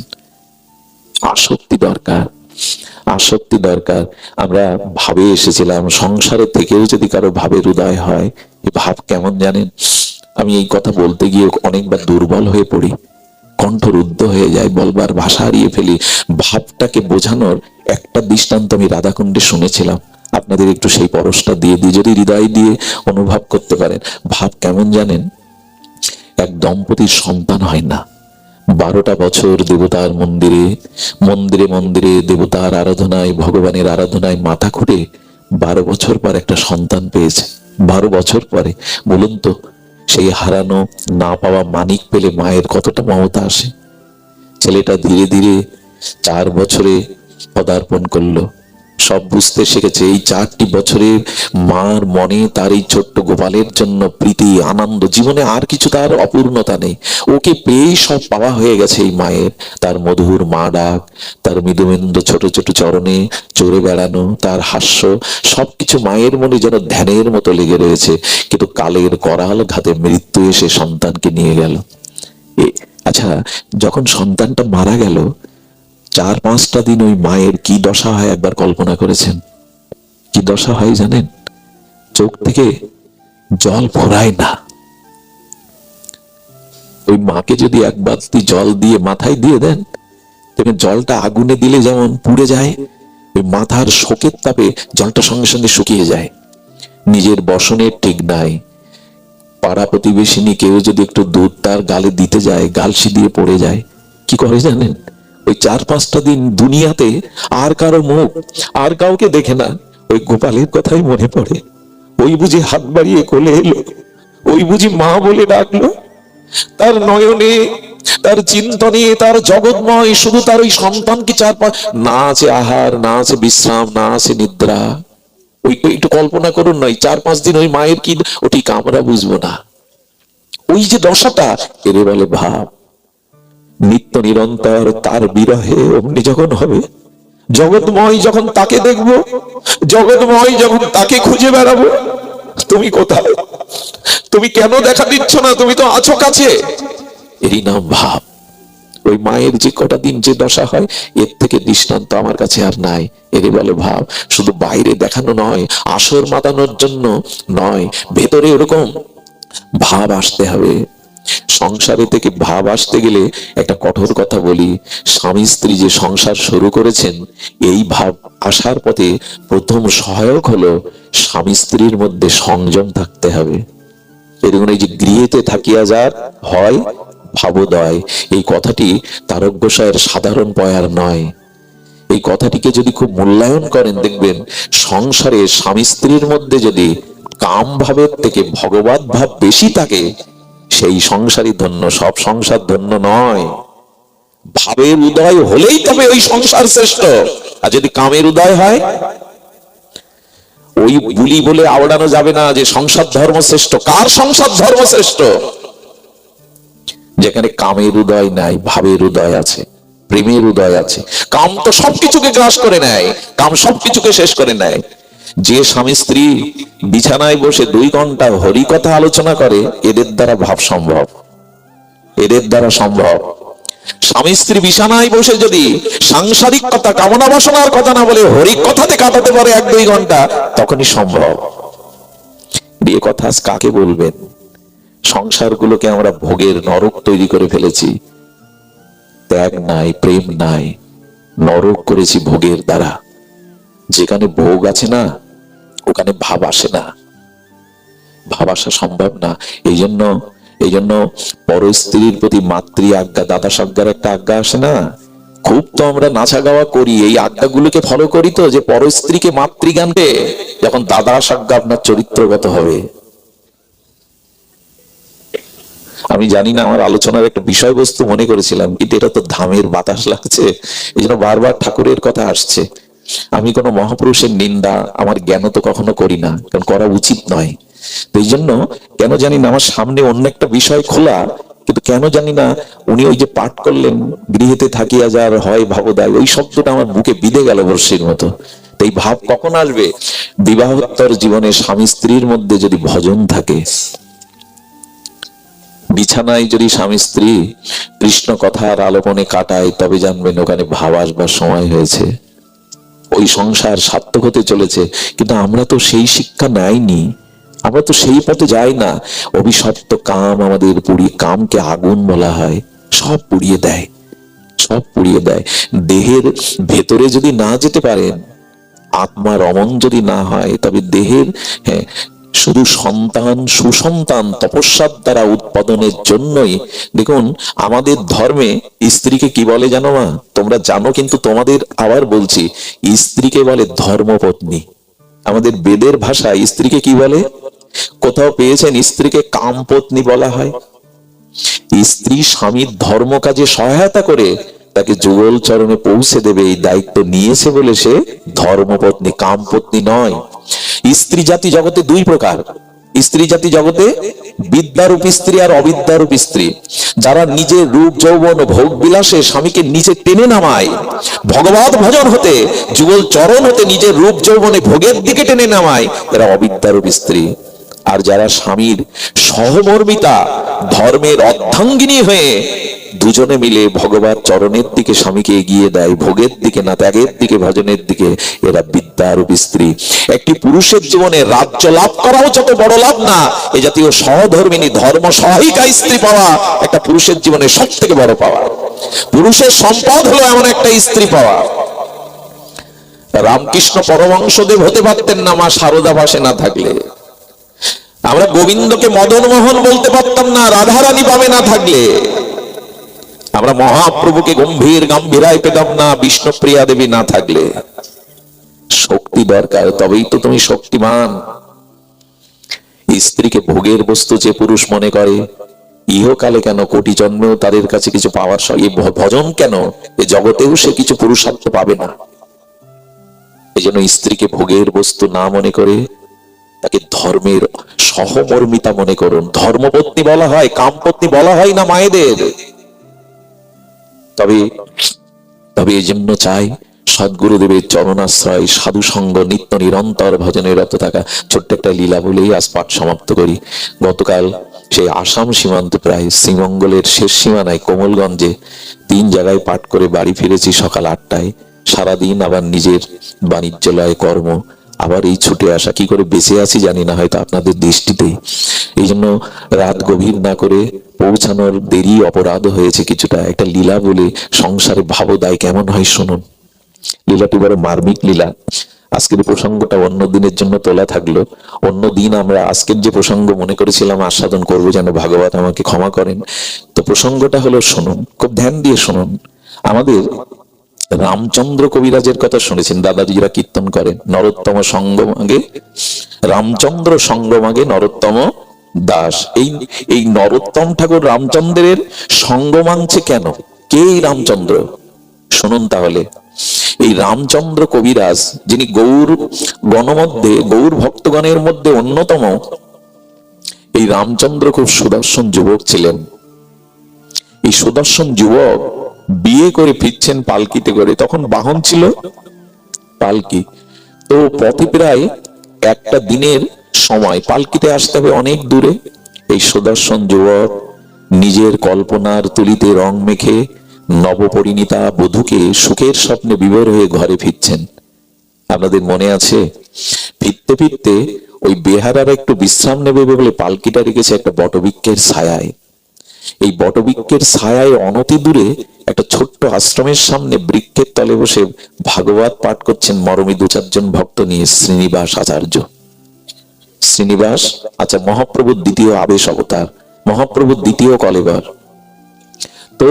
আসক্তি দরকার, আসক্তি দরকার। আমরা ভাবে এসেছিলাম, সংসারের থেকেও যদি কারো ভাবের উদয় হয়, এই ভাব কেমন জানেন? আমি এই কথা বলতে গিয়ে অনেকবার দুর্বল হয়ে পড়ি, কণ্ঠরুদ্ধ হয়ে যায়, বলবার ভাষা হারিয়ে ফেলি। ভাবটাকে বোঝানোর একটা দৃষ্টান্ত আমি রাধাকুণ্ডে শুনেছিলাম, আপনাদের একটু সেই পরশটা দিয়ে দিই, যদি হৃদয় দিয়ে অনুভব করতে পারেন। ভাব কেমন জানেন? এক দম্পতির সন্তান হয় না, 12টা বছর দেবতার মন্দিরে মন্দিরে মন্দিরে দেবতার আরাধনায়, ভগবানের আরাধনায় মাথা খুঁড়ে 12 বছর পর একটা সন্তান পেয়েছে। 12 বছর পরে বলুন তো, সেই হারানো না পাওয়া মানিক পেলে মায়ের কতটা মমতা আসে। ছেলেটা ধীরে ধীরে 4 বছরে পদার্পণ করলো, সব বুঝতে শিখেছে। এই 4টি বছরে মার মনে তার এই ছোট্ট গোপালের জন্য প্রীতি, আনন্দ, জীবনে আর কিছু তার অপূর্ণতা নেই। ওকে পেয়েই সব পাওয়া হয়ে গেছে এই মায়ের। তার মধুর মা ডাক, তার মৃদুমেন্দু ছোট ছোট চরণে চড়ে বেড়ানো, তার হাস্য, সবকিছু মায়ের মনে যেন ধ্যানের মতো লেগে রয়েছে। কিন্তু কালের করাল ঘাতে মৃত্যু এসে সন্তানকে নিয়ে গেল। আচ্ছা, যখন সন্তানটা মারা গেল, 4-5টা দিন ওই মায়ের কি দশা হয় একবার কল্পনা করেছেন? কি দশা হয় জানেন? চোখ থেকে জল ফোরায় না। ওই মাকে যদি এক বালতি জল দিয়ে মাথায় দিয়ে দেন, তবে জলটা আগুনে দিলে যেমন পুড়ে যায়, ওই মাথার শোকের তাপে জলটা সঙ্গে সঙ্গে শুকিয়ে যায়। নিজের বসনের ঠিক নাই। পাড়া প্রতিবেশিনী কেউ যদি একটু দুধ তার গালে দিতে যায়, গালসি দিয়ে পড়ে যায়। কি করে জানেন? ওই 4-5টা দিন দুনিয়াতে আর কারো মুখ, আর কাউকে দেখে না, ওই গোপালের কথাই মনে পড়ে। ওই বুঝি হাত বাড়িয়ে কোলে এলো, ওই বুঝি মা বলে ডাকলো। তার নয়নে, তার চিন্তনে, তার জগৎময় শুধু তার ওই সন্তানকে 4-5, না আছে আহার, না আছে বিশ্রাম, না আছে নিদ্রা। ওই একটু কল্পনা করুন না, 4-5 দিন ওই মায়ের কি, ওটি আমরা বুঝবো না। ওই যে দশাটা, এর বলে ভাব। নিত্য নিরন্তর তার বিরহে অমনি যখন হবে, জগৎময় যখন তাকে দেখবো, জগৎময় যখন তাকে খুঁজে বেড়াবো, তুমি কোথায়? তুমি কেন দেখা দিচ্ছ না? তুমি তো আছো কাছে। এরই নাম ভাব। ওই মায়ের যে কটা দিন যে দশা হয়, এর থেকে দৃষ্টান্ত আমার কাছে আর নাই। এরই বলে ভাব। শুধু বাইরে দেখানো নয়, আসর মাতানোর জন্য নয়, ভেতরে এরকম ভাব আসতে হবে। সংসারে থেকে ভাব আসতে গেলে একটা কঠোর কথা বলি, স্বামী স্ত্রী যে সংসার শুরু করেছেন, এই ভাব আসার পথে প্রথম সহায়ক হলো স্বামী স্ত্রীর মধ্যে সংযম থাকতে হবে। এরকম এই যে গৃহেতে থাকিয়া যার হয় ভাবোদয়, এই কথাটি তারক গোসাইয়ের সাধারণ পয়ার নয়। এই কথাটিকে যদি খুব মূল্যায়ন করেন, দেখবেন সংসারে স্বামী স্ত্রীর মধ্যে যদি কাম ভাবের থেকে ভগবত ভাব বেশি থাকে, সেই সংসারই ধন্য। সব সংসার ধন্য নয়। ভাবের উদয় হলেই তবে ওই সংসার শ্রেষ্ঠ। আর যদি কামের উদয় হয়, ওই বুলি বলে আওড়ানো যাবে না যে সংসার ধর্ম শ্রেষ্ঠ। কার সংসার ধর্ম শ্রেষ্ঠ? যেখানে কামের উদয় নাই, ভাবের উদয় আছে, প্রেমের উদয় আছে। কাম তো সবকিছুকে গ্রাস করে নেয়, কাম সবকিছুকে শেষ করে নেয়। যে স্বামী স্ত্রী বিছানায় বসে 2 ঘন্টা হরি কথা আলোচনা করে, এদের দ্বারা ভাব সম্ভব, এদের দ্বারা সম্ভব। স্বামী স্ত্রী বিছানায় বসে যদি সাংসারিক কথা, কামনা বাসনার কথা না বলে হরি কথাতে কাটাতে পারে 1-2 ঘন্টা, তখনই সম্ভব। বিয়ে কথা আজ কাকে বলবেন? সংসারগুলোকে আমরা ভোগের নরক তৈরি করে ফেলেছি। ত্যাগ নাই, প্রেম নাই, নরক করেছি ভোগের দ্বারা। যেখানে ভোগ আছে না, ওখানে ভাব আসে না, ভাব আসা সম্ভব না। এই জন্য পর স্ত্রীর প্রতি মাতৃ আজ্ঞা, দাদা সজ্ঞার একটা আজ্ঞা আসে না। খুব তো আমরা নাচা গাওয়া করি, এই আজ্ঞাগুলোকে ফলো করি তো, যে পর স্ত্রীকে মাতৃজ্ঞানকে, যখন দাদা সজ্ঞা আপনার চরিত্রগত হবে। আমি জানি না আমার আলোচনার একটা বিষয়বস্তু মনে করেছিলাম, কিন্তু এটা তো ধামের বাতাস লাগছে, এই জন্য বারবার ঠাকুরের কথা আসছে। আমি কোনো মহাপুরুষের নিন্দা আমার জ্ঞান তো কখনো করি না, কারণ করা উচিত নয়। তো এই জন্য কেন জানি না আমার সামনে অন্য একটা বিষয় খোলা, কিন্তু কেন জানি না উনি ওই যে পাঠ করলেন গৃহেতে থাকিয়া যার হয় ভাবদায়, ওই শব্দটা আমার বুকে বিঁধে গেল বর্ষির মতো। তো এই ভাব কখন আসবে? বিবাহোত্তর জীবনে স্বামী স্ত্রীর মধ্যে যদি ভজন থাকে, বিছানায় যদি স্বামী স্ত্রী কৃষ্ণ কথার আলোপনে কাটায়, তবে জানবেন ওখানে ভাব আসবার সময় হয়েছে, ওই সংসার সার্থক হতে চলেছে। কিন্তু আমরা তো সেই শিক্ষা নেইনি, আমরা তো সেই পথে যাই না। অভিশপ্ত কাম আমাদের পুড়িয়ে, কামকে আগুন বলা হয়, সব পুড়িয়ে দেয়, সব পুড়িয়ে দেয়। দেহের ভেতরে যদি না যেতে পারেন, আত্মার অমন যদি না হয়, তবে দেহের, হ্যাঁ, শুধু সন্তান সুসন্তান তপস্যার দ্বারা উৎপাদনের জন্যই। দেখুন আমাদের ধর্মে স্ত্রীকে কি বলে জানো মা? তোমরা জানো, কিন্তু তোমাদের আবার বলছি, স্ত্রীকে বলে ধর্মপত্নী। আমাদের বেদের ভাষায় স্ত্রীকে কি বলে? কোথাও পেয়েছেন স্ত্রীকে কামপত্নী বলা হয়? স্ত্রী স্বামীর ধর্ম কাজে সহায়তা করে তাকে যুগল চরণে পৌঁছে দেবে, এই দায়িত্ব নিয়েছে বলে সে ধর্মপত্নী, কামপত্নী নয়। স্ত্রী জাতি জগতে দুই প্রকার। স্ত্রী জাতি জগতে বিদ্যারূপ স্ত্রী আর অবিদ্যারূপ স্ত্রী। যারা নিজের রূপ যৌবন ভোগ বিলাসে স্বামীকে নিচে টেনে নামায়, ভগবত ভজন হতে, যুগল চরণ হতে নিজের রূপ যৌবনে ভোগের দিকে টেনে নামায়, এরা অবিদ্যারূপ স্ত্রী। আর যারা স্বামীর সহমর্মিতা, ধর্মের অর্ধাঙ্গিনী হয়ে দুজনে মিলে ভগবত চরণের দিকে স্বামীকে এগিয়ে দেয়, ভোগের দিকে না, ত্যাগের দিকে, ভজনের দিকে, এরা বিদ্যারূপ স্ত্রী। একটি পুরুষের জীবনে রাজ্য লাভ করাও যত বড় লাভ না, এ জাতীয় সহধর্মিনী ধর্ম সহায়িকা স্ত্রী পাওয়া একটা পুরুষের জীবনে সব থেকে বড় পাওয়া। পুরুষের সম্পদ হলো এমন একটা স্ত্রী পাওয়া। রামকৃষ্ণ পরমহংসদেব হতে পারতেন না মা শারদা পাশে না থাকলে। আমরা গোবিন্দকে মদন মোহন বলতে পারতাম না রাধারানী পাবে না থাকলে। আমরা মহাপ্রভুকে গম্ভীর গাম্ভীরায় পেতাম না বিষ্ণুপ্রিয়া দেবী না থাকলে। শক্তি দরকার, তবেই তো তুমি শক্তিমান। স্ত্রীকে ভোগের বস্তু যে পুরুষ মনে করে, ইহকালে কেন কোটি জন্মেও তাদের কাছে কিছু পাওয়ার, এই ভজন কেন, এ জগতেও সে কিছু পুরুষার্থ পাবে না। এই জন্য স্ত্রীকে ভোগের বস্তু না মনে করে তাকে ধর্মের সহমর্মিতা মনে করুন। ধর্মপত্নী বলা হয়, কামপত্নী বলা হয় না মায়েদের। তবে তবে এই জন্য চাই সদ্গুরুদেবের চরণাশ্রয়, সাধু সঙ্গ, নিত্য নিরন্তর ভজনে রত থাকা। ছোট্ট একটা লীলা বলেই আজ পাঠ সমাপ্ত করি। গতকাল সেই আসাম সীমান্ত প্রায় শ্রীমঙ্গলের শেষ সীমানায় কোমলগঞ্জে 3 জায়গায় পাঠ করে বাড়ি ফিরেছি সকাল 8টায়। সারাদিন আবার নিজের বাণিজ্যালয়ে কর্ম, আবার এই ছুটে আসা। কি করে বেঁচে আছি জানি না, হয়তো আপনাদের দৃষ্টিতেই। এই জন্য রাত গভীর না করে পৌঁছানোর দেরি অপরাধ হয়েছে কিছুটা। একটা লীলা বলে সংসারে ভাবদায় কেমন হয় শুনুন। লীলাটি বড় মার্মিক লীলা। আজকের প্রসঙ্গটা অন্য দিনের জন্য তোলা থাকলো। অন্য দিন আমরা আজকের যে প্রসঙ্গ মনে করেছিলাম আস্বাদন করবো, যেন ভাগবত আমাকে ক্ষমা করেন। তো প্রসঙ্গটা হলো, শুনুন, খুব ধ্যান দিয়ে শুনুন। আমাদের রামচন্দ্র কবিরাজের কথা শুনেছেন, দাদাজিরা কীর্তন করেন, নরোত্তম সঙ্গমাগে রামচন্দ্র, সঙ্গমাগে নরোত্তম দাস। এই নরোত্তম ঠাকুর রামচন্দ্রের সঙ্গ মাংছে কেন? কে এই রামচন্দ্র? শুনুন তাহলে। এই রামচন্দ্র কবিরাজ, যিনি গৌর গণমধ্যে, গৌর ভক্তগণের মধ্যে অন্যতম, এই রামচন্দ্র খুব সুদর্শন যুবক ছিলেন। এই সুদর্শন যুবক বিয়ে করে ফিরছেন পালকিতে করে। তখন বাহন ছিল পালকি। তো পথে প্রায় একটা দিনের সময়, পালকিতে আসতে হবে অনেক দূরে। এই সুদর্শন যুবক নিজের কল্পনার তুলিতে রং মেখে নবপরিণীতা বধূকে সুখের স্বপ্নে বিভোর হয়ে ঘরে ফিরছেন। আপনাদের মনে আছে? ফিরতে ফিরতে ওই বেহারার একটু বিশ্রাম নেবে বলে পালকিটা রেখেছে একটা বটবৃক্ষের ছায়ায়। এই বটবৃক্ষের ছায়ায় অনতি দূরে একটা ছোট্ট আশ্রমের সামনে বৃক্ষের তলে বসে ভাগবত পাঠ করছেন মরমী 2-4 ভক্ত নিয়ে শ্রীনিবাস আচার্য। শ্রীনিবাস, আচ্ছা, মহাপ্রভুর দ্বিতীয় আবেশ অবতার, মহাপ্রভুর দ্বিতীয় কলেবর। তো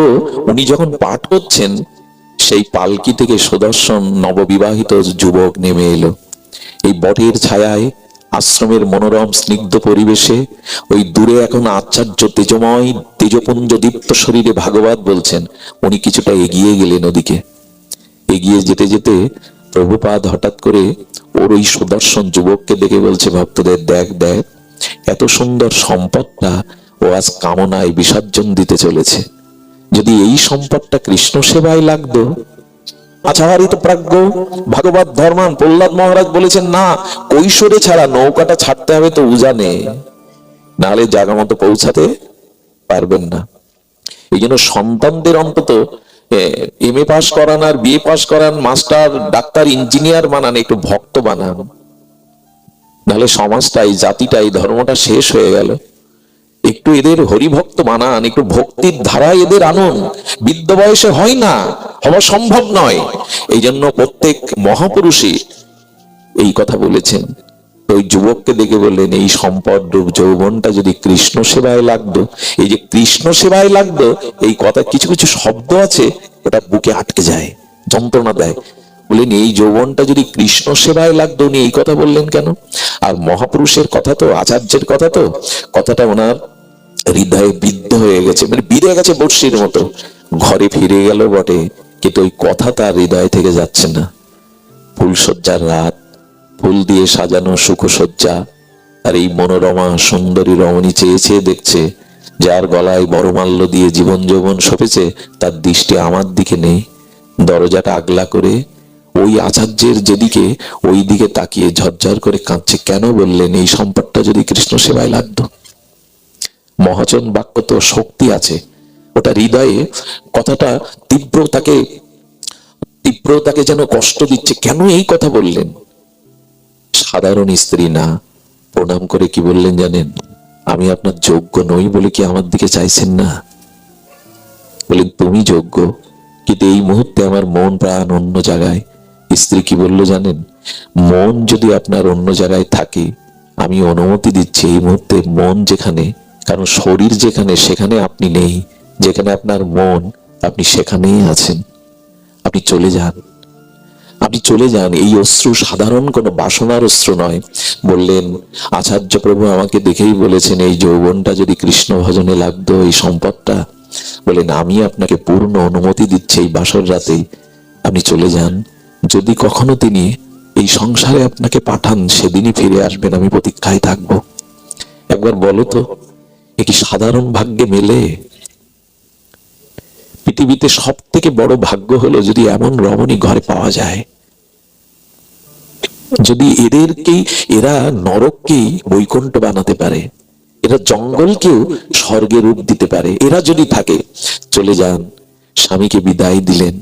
উনি যখন পাঠ করছেন, সেই পালকি থেকে সুদর্শন নববিবাহিত যুবক নেমে এলো। এই বটের ছায়ায় আশ্রমের মনোরম স্নিগ্ধ পরিবেশে ওই দূরে এখন আচার্য তেজময় তেজপুঞ্জ দীপ্ত শরীরে ভাগবত বলছেন। উনি কিছুটা এগিয়ে গেলেন ওদিকে। এগিয়ে যেতে যেতে প্রভুপাদ হঠাৎ করে ওর ওই সুদর্শন যুবককে দেখে বলছে, ভক্তদের দেখ দেখ, এত সুন্দর সম্পদটা ও আজ কামনায় বিসর্জন দিতে চলেছে। যদি এই সম্পদটা কৃষ্ণ সেবায় লাগতো। আচারিত প্রাজ্ঞ ভাগবত ধর্মান প্রহ্লাদ মহারাজ বলেছেন, না, কৈশোরে ছাড়া নৌকাটা ছাড়তে হবে তো উজানে, নাহলে জায়গা মতো পৌঁছাতে পারবেন না। এই জন্য সন্তানদের অন্তত এমএ পাস করান আর বিএ পাস করান, মাস্টার ডাক্তার ইঞ্জিনিয়ার বানান, একটু ভক্ত বানান, নাহলে সমাজটাই জাতিটাই ধর্মটা শেষ হয়ে গেল। একটু এদের হরিভক্ত বানান, একটু ভক্তির ধারায় এদের আনুন। বৃদ্ধ বয়সে হয় না, হওয়া সম্ভব নয়। এই জন্য প্রত্যেক মহাপুরুষই এই কথা বলেছেন। ওই যুবককে দেখে বললেন, এই সম্পদ রূপ যৌবনটা যদি কৃষ্ণ সেবায় লাগতো। এই যে কৃষ্ণ সেবায় লাগতো, এই কথা কিছু কিছু শব্দ আছে ওটা বুকে আটকে যায়, যন্ত্রণা দেয়। বললেন এই যৌবনটা যদি কৃষ্ণ সেবায় লাগতো, উনি এই কথা বললেন কেন? আর মহাপুরুষের কথা তো, আচার্যের কথা তো, কথাটা ওনার হৃদয়ে বিদ্ধ হয়ে গেছে, মানে বিঁধে গেছে বর্ষির মতো। ঘরে ফিরে গেল বটে, কিন্তু ওই কথা তার হৃদয় থেকে যাচ্ছে না। ফুলসজ্জার রাত, ফুল দিয়ে সাজানো সুখসজ্জা, আর এই মনোরমা সুন্দরী রমণী চেয়ে চেয়ে দেখছে, যার গলায় বড়মাল্য দিয়ে জীবন যৌবন সপেছে, তার দৃষ্টি আমার দিকে নেই। দরজাটা আগলা করে ওই আচার্যের যেদিকে, ওই দিকে তাকিয়ে ঝরঝর করে কাঁদছে। কেন বললেন এই সম্পদটা যদি কৃষ্ণ সেবায় লাগতো? মহাজন বাক্য তো শক্তি আছে, ওটা হৃদয়ে কথাটা তীব্রতাকে যেন কষ্ট দিচ্ছে। কেন এই কথা বললেন? সাধারণ স্ত্রী না, প্রণাম করে কি বললেন জানেন? আমি আপনার যোগ্য নই বলে কি আমার দিকে চাইছেন না? বলেন তুমি যোগ্য, কিন্তু এই মুহূর্তে আমার মন প্রাণ অন্য জায়গায়। স্ত্রী কি বললো জানেন? মন যদি আপনার অন্য জায়গায় থাকে, আমি অনুমতি দিচ্ছি এই মুহূর্তে মন যেখানে, কারণ শরীর যেখানে সেখানে আপনি নেই, যেখানে আপনার মন আপনি সেখানেই আছেন। আপনি চলে যান, আপনি চলে যান। এই অশ্রু সাধারণ কোনো বাসনার অশ্রু নয়। বললেন আচার্য প্রভু আমাকে দেখেই বলেছেন এই যৌবনটা যদি কৃষ্ণ ভজনে লাগতো, এই সম্পদটা। বলেন আমি আপনাকে পূর্ণ অনুমতি দিচ্ছি এই বাসর রাতেই আপনি চলে যান। যদি কখনো তিনি এই সংসারে আপনাকে পাঠান, সেদিনই ফিরে আসবেন, আমি প্রতীক্ষায় থাকবো। একবার বলো তো, এ কি সাধারণ ভাগ্যে মেলে? পৃথিবীতে সব থেকে বড় ভাগ্য হলো যদি এমন রমণী ঘরে পাওয়া যায়, যদি এরা নরককেই বৈকুণ্ঠ বানাতে পারে, এরা জঙ্গলকেও স্বর্গের রূপ দিতে পারে, এরা যদি থাকে। চলে যান। স্বামীকে বিদায় দিলেন,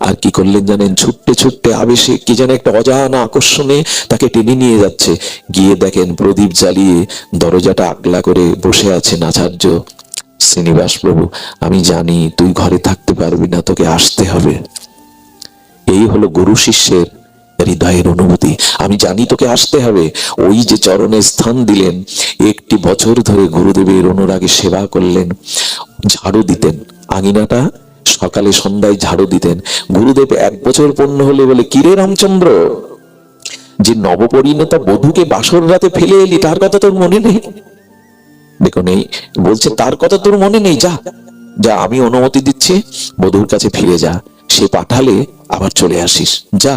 আর কি করলেন জানেন? ছুটতে ছুটতে আবেশে কি যেন একটা অজানা আকর্ষণে তাকে টেনে নিয়ে যাচ্ছে। গিয়ে দেখেন প্রদীপ জ্বালিয়ে দরজাটা আগলা করে বসে আছেন আচার্য। শ্রীনিবাস প্রভু, আমি জানি তুই ঘরে থাকতে পারবি না, তোকে আসতে হবে। এই হলো গুরু শিষ্যের হৃদয়ের অনুভূতি। আমি জানি তোকে আসতে হবে। ওই যে চরণে স্থান দিলেন, একটি বছর ধরে গুরুদেবের অনুরাগে সেবা করলেন, ঝাড়ু দিতেন আঙিনাটা, সকালে সন্ধ্যায় ঝাড়ু দিতেন। গুরুদেব 1 বছর পূর্ণ হলে বলে, কিরে রামচন্দ্র, যে নবপরিণতা বধূকে বাসর রাতে ফেলে এলি, তার কথা তোর মনে নেই? দেখুন, এই বলছে তার কথা তোর মনে নেই? যা যা, আমি অনুমতি দিচ্ছি, বধূর কাছে ফিরে যা, সে পাঠালে আবার চলে আসিস, যা।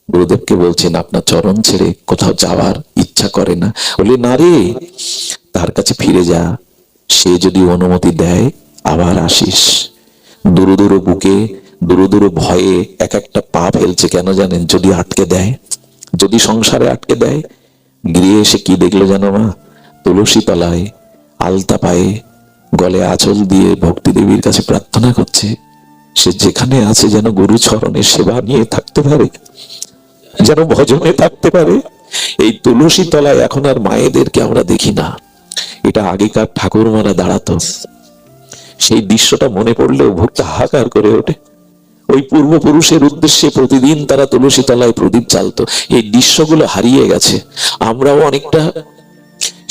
গুরুদেবকে বলছেন আপনার চরণ ছেড়ে কোথাও যাওয়ার ইচ্ছা করে না। বলে না রে, তার কাছে ফিরে যা, সে যদি অনুমতি দেয় আবার আসিস। দূর দূর বুকে দূর দূর ভয়ে এক একটা পা ফেলছে। কেন জানেন? যদি আটকে দেয়, যদি সংসারে আটকে দেয়। গৃহে এসে কি দেখলো জানো মা? তুলসী তলায় আলতা পায়ে গলে আঁচল দিয়ে ভক্তি দেবীর কাছে প্রার্থনা করছে। সে যেখানে আছে যেন গুরু চরণে সেবা নিয়ে থাকতে পারে, যেন ভজনে থাকতে পারে। এই তুলসী তলায় এখন আর মায়েদেরকে আমরা দেখি না। এটা আগেকার ঠাকুরমারা দাঁড়াতো, সেই দৃশ্যটা মনে পড়লেও ভক্ত হাহাকার করে ওঠে। ওই পূর্বপুরুষের উদ্দেশ্যে প্রতিদিন তারা তুলসী তলায় প্রদীপ জ্বালতো। এই দৃশ্যগুলো হারিয়ে গেছে। আমরাও অনেকটা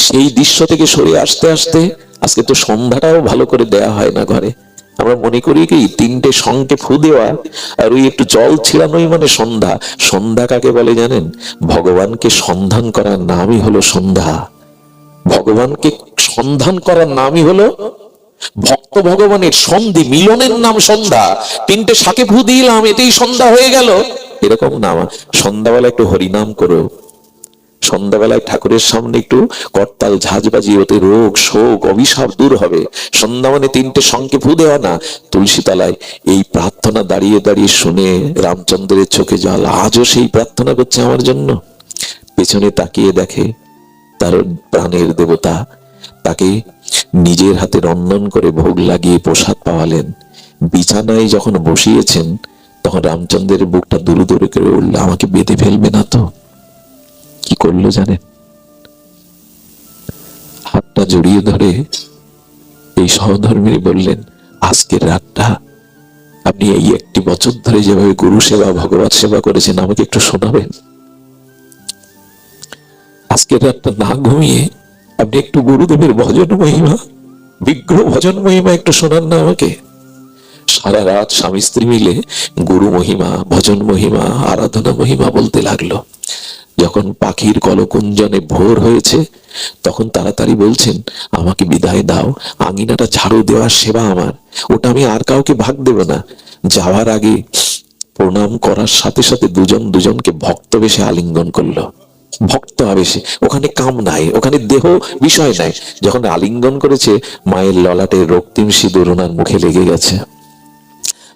সেই দৃশ্য থেকে সরে আসতে আসতে আজকে তো সন্ধ্যাটাও ভালো করে দেয়া হয় না ঘরে। আমরা মনে করি কি তিনটে শঙ্কে ফু দেওয়া আর ওই একটু জল ছিড়ানোই মানে সন্ধ্যা। সন্ধ্যা কাকে বলে জানেন? ভগবানকে সন্ধান করার নামই হলো সন্ধ্যা। ভগবানকে সন্ধান করার নামই হলো ভক্ত ভগবানের সন্ধি মিলনের নাম সন্ধ্যা। তিনটে শাকে ফু দিলাম, এতেই সন্ধ্যা হয়ে গেল, এরকম না। সন্ধ্যাবেলা একটু হরিনাম করো, সন্ধ্যাবেলায় ঠাকুরের সামনে একটু করতাল ঝাঁঝ বাজিয়ে, ওতে রোগ শোক অভিশাপ দূর হবে। সন্ধ্যা মানে তিনটে শঙ্কে ফু দেওয়া না। তুলসী তলায় এই প্রার্থনা দাঁড়িয়ে দাঁড়িয়ে শুনে রামচন্দ্রের চোখে জল। আজও সেই প্রার্থনা করছে আমার জন্য। পেছনে তাকিয়ে দেখে তার প্রাণের দেবতা তাকে নিজের হাতে রন্ধন করে ভোগ লাগিয়ে প্রসাদ পাওয়ালেন। বিছানায় যখন বসিয়েছেন তখন রামচন্দ্রের বুকটা দুরু দুরু করে উঠল, আমাকে বেঁধে ফেলবে না তো? কি করলো জানেন? হাতটা জড়িয়ে ধরে এই সহধর্মী বললেন, আজকের রাতটা আপনি এই 1 বছর ধরে যেভাবে গুরু সেবা ভগবত সেবা করেছেন আমাকে একটু শোনাবেন? আজকের রাতটা না ঘুমিয়ে আপনি একটু গুরুদেবের ভজন মহিমা, বিগ্রহ ভজন মহিমা একটু শোনান না আমাকে। সারা রাত স্বামী স্ত্রী মিলে গুরু মহিমা, ভজন মহিমা, আরাধনা মহিমা বলতে লাগলো। যখন পাখির কলকুঞ্জনে ভোর হয়েছে তখন তাড়াতাড়ি বলছেন, আমাকে বিদায় দাও, আঙিনাটা ঝাড়ু দেওয়ার সেবা আমার, ওটা আমি আর কাউকে ভাগ দেব না। যাওয়ার আগে প্রণাম করার সাথে সাথে দুজন দুজনকে ভক্ত বেশে আলিঙ্গন করলো। ভক্ত আবেশে, ওখানে কাম নাই, ওখানে দেহ বিষয় নাই। যখন আলিঙ্গন করেছে মায়ের ললাটে রক্তিম সিঁদুর ওনার মুখে লেগে গেছে।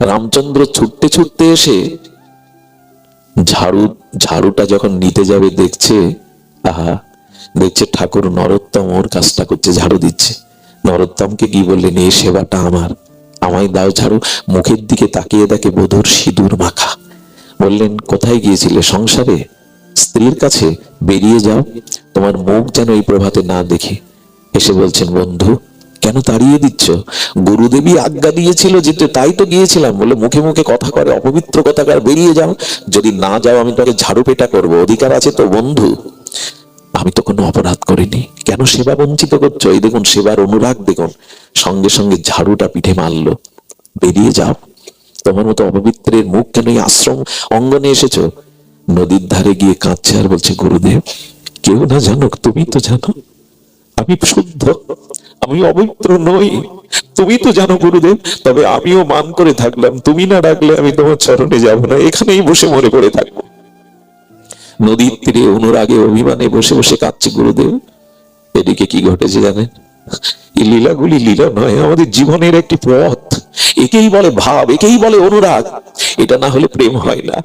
রামচন্দ্র ছুটতে ছুটতে এসে ঝাড়ুটা যখন নিতে যাবে দেখছে, আহা, দেখছে ঠাকুর নরোত্তম ওর কাজটা করছে, ঝাড়ু দিচ্ছে। নরোত্তমকে কি বললেন, এই সেবাটা আমার, আমায় দাও ঝাড়ু। মুখের দিকে তাকিয়ে দেখে বধূর সিঁদুর মাখা। বললেন, কোথায় গিয়েছিলে? সংসারে, স্ত্রীর কাছে, বেরিয়ে যাও, তোমার মুখ যেন এই প্রভাতে না দেখি। এসে বলছেন, বন্ধু কেন তাড়িয়ে দিচ্ছ? গুরুদেবী আজ্ঞা দিয়েছিল যেতে, তাই তো গিয়েছিলাম। বলে মুখে মুখে কথা করে, অপবিত্র কথাকার, বেরিয়ে যাও। যদি না যাও আমি তোমাকে ঝাড়ু পেটা করবো, অধিকার আছে তো? বন্ধু, আমি তো কোনো অপরাধ করিনি, কেন সেবা বঞ্চিত করছো? এই দেখুন সেবার অনুরাগ দেখুন। সঙ্গে সঙ্গে ঝাড়ুটা পিঠে মারলো, বেরিয়ে যাও, তোমার মতো অপবিত্রের মুখ কেন এই আশ্রম অঙ্গনে এসেছো? নদীর ধারে গিয়ে কাঁদছে আর বলছে, গুরুদেব কেউ না জানুক, তুমি তো জানো আমি শুদ্ধ, আমি অপবিত্র নই, তুমি তো জানো গুরুদেব। তবে আমিও মান করে থাকলাম, তুমি না ডাকলে আমি তোমার চরণে যাব না, এখানেই বসে মরে পড়ে থাকবো। নদীর তীরে অনুরাগে অভিমানে বসে বসে কাঁদছে গুরুদেব। এদিকে কি ঘটেছে জানেন? এই লীলাগুলি লীলা নয়, আমাদের জীবনের একটি পথ। একেই বলে ভাব, একেই বলে অনুরাগ। এটা না হলে প্রেম হয় না।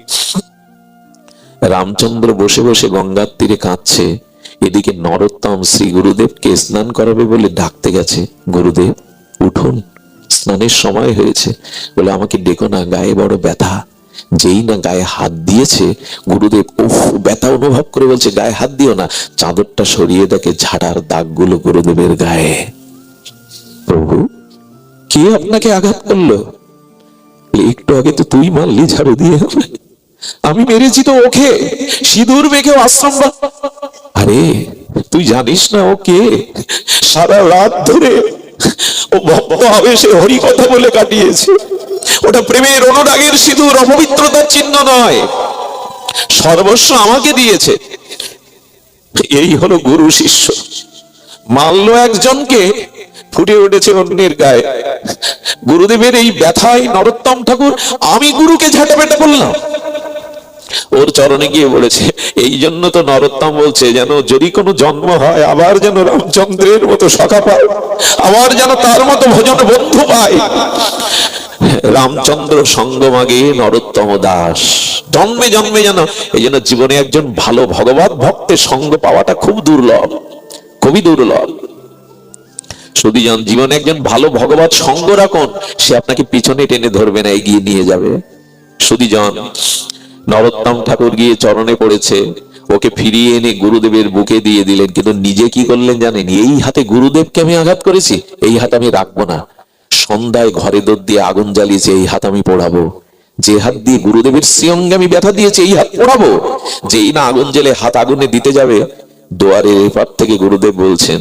রামচন্দ্র বসে বসে গঙ্গার তীরে কাঁদছে, এদিকে নরোত্তম শ্রী গুরুদেবকে স্নান করাবে বলে ডাকতে গেছে। গুরুদেব উঠুন, স্নানের সময় হয়েছে। বলে, আমাকে ডেকো না, গায়ে বড় ব্যথা। যেই না গায়ে হাত দিয়েছে গুরুদেব, উফ, ব্যথা অনুভব করে বলছে, গায়ে হাত দিও না। চাদরটা সরিয়ে দেখে ঝাড়ার দাগগুলো গুরুদেবের গায়ে। প্রভু, কে আপনাকে আঘাত করলো? একটু আগে তো তুই মারলি ঝাড়ু দিয়ে। আমি মেরেছি তো ওকে, সিঁদুর মেখে আশ্রম। আরে তুই জানিস না ও কে? সারা রাত ধরে ও ভক্ত আবেশে হরি কথা বলে কাটিয়েছে। ওটা প্রেমের অনুরাগের সিঁদুর, অপবিত্রতার চিহ্ন নয়। সর্বস্ব আমাকে দিয়েছে। এই হলো গুরু শিষ্য। মারল একজনকে, ফুটে উঠেছে অন্যের গায়ে। গুরুদেবের এই ব্যথায় নরোত্তম ঠাকুর, আমি গুরুকে ঝাঁটাপেটা করলাম। ওর চরণে গিয়ে বলেছে, এই জন্য তো নরোত্তম বলছে, যেন যদি কোনো জন্ম হয় আবার যেন রামচন্দ্রের মতো সখা পায়, আবার যেন তার মতো ভজন বন্ধু পায়। রামচন্দ্র সঙ্গ মাগে নরোত্তম দাস, জন্মে জন্মে যেন। এই জন্য জীবনে একজন ভালো ভগবত ভক্তের সঙ্গ পাওয়াটা খুব দুর্লভ, খুবই দুর্লভ। সুধীজন, জীবনে একজন ভালো ভগবত সঙ্গ রাখুন, সে আপনাকে পিছনে টেনে ধরবে না, এগিয়ে নিয়ে যাবে। সুধীজন, নরোত্তম ঠাকুর গিয়ে চরণে পড়েছে, ওকে ফিরিয়ে এনে গুরুদেবের বুকে দিয়ে দিলেন। কিন্তু নিজে কি করলেন জানেন? এই হাতে গুরুদেবকে আমি আঘাত করেছি, এই হাত আমি রাখবো না। সন্ধ্যায় ঘরে দোর দিয়ে আগুন জ্বালিয়েছে, এই হাত আমি পোড়াবো। যে হাত দিয়ে গুরুদেবের শ্রীঅঙ্গে আমি ব্যথা দিয়েছি, এই হাত পোড়াবো। যেই না আগুন জ্বেলে হাত আগুনে দিতে যাবে, দুয়ারের এপার থেকে গুরুদেব বলছেন,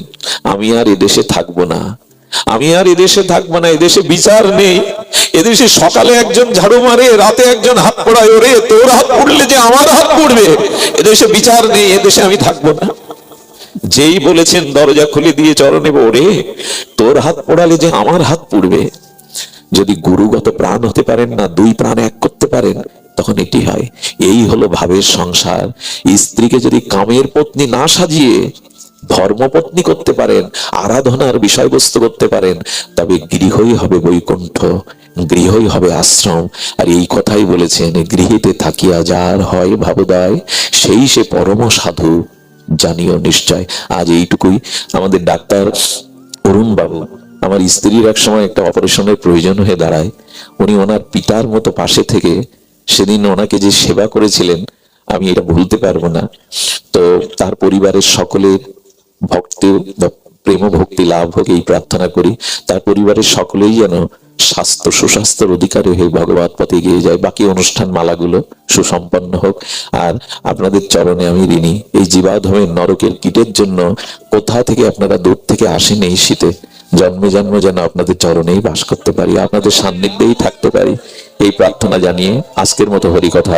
আমি আর এদেশে থাকবো না, আমি আর এদেশে থাকবো না, এদেশে বিচার নেই, এদেশে সকালে একজন ঝাড়ু মারে, রাতে একজন হাত পড়ায়, ওরে তোর হাত পড়লে যে আমার হাত পড়বে, এদেশে বিচার নেই, এদেশে আমি থাকবো না। যেই বলেছেন দরজা খুলে দিয়ে চরণে, ওরে তোর হাত পড়ালে যে আমার হাত পড়বে। যদি গুরুগত প্রাণ হতে পারেন না, দুই প্রাণ এক করতে পারেন, তখন এটি হয়। এই হলো ভাবের সংসার। স্ত্রীকে যদি কামের পত্নী না সাজিয়ে ধর্মপত্নী করতে পারেন, আরাধনার বিষয়বস্তু করতে পারেন, তবে গৃহই হবে বৈকুণ্ঠ, গৃহই হবে আশ্রম। আর এই কথাই বলেছেন, গৃহেতে থাকিয়া যার হয় ভাবোদয়, সেই সে পরম সাধু জানিও নিশ্চয়। আজ এইটুকুই। আমাদের ডাক্তার অরুণ বাবু, আমার স্ত্রীর এক সময় একটা অপারেশনের প্রয়োজন হয়ে দাঁড়ায়, উনি ওনার পিতার মতো পাশে থেকে সেদিন ওনাকে যে সেবা করেছিলেন, আমি এটা ভুলতে পারবো না। তো তার পরিবারের সকলের ভক্তি, প্রেম ভক্তি লাভ হোক এই প্রার্থনা করি। তার পরিবারের সকলেই যেন স্বাস্থ্য সুস্বাস্থ্যের অধিকারী হয়ে ভগবত পথে এগিয়ে যায়। বাকি অনুষ্ঠান মালাগুলো সুসম্পন্ন হোক। আর আপনাদের চরণে আমি ঋণী। এই জীবাধমের নরকের কীটের জন্য কোথা থেকে আপনারা দূর থেকে আসেন, এই শীতে জন্মে জন্ম যেন আপনাদের চরণেই বাস করতে পারি, আপনাদের সান্নিধ্যেই থাকতে পারি, এই প্রার্থনা জানিয়ে আজকের মতো হরিকথা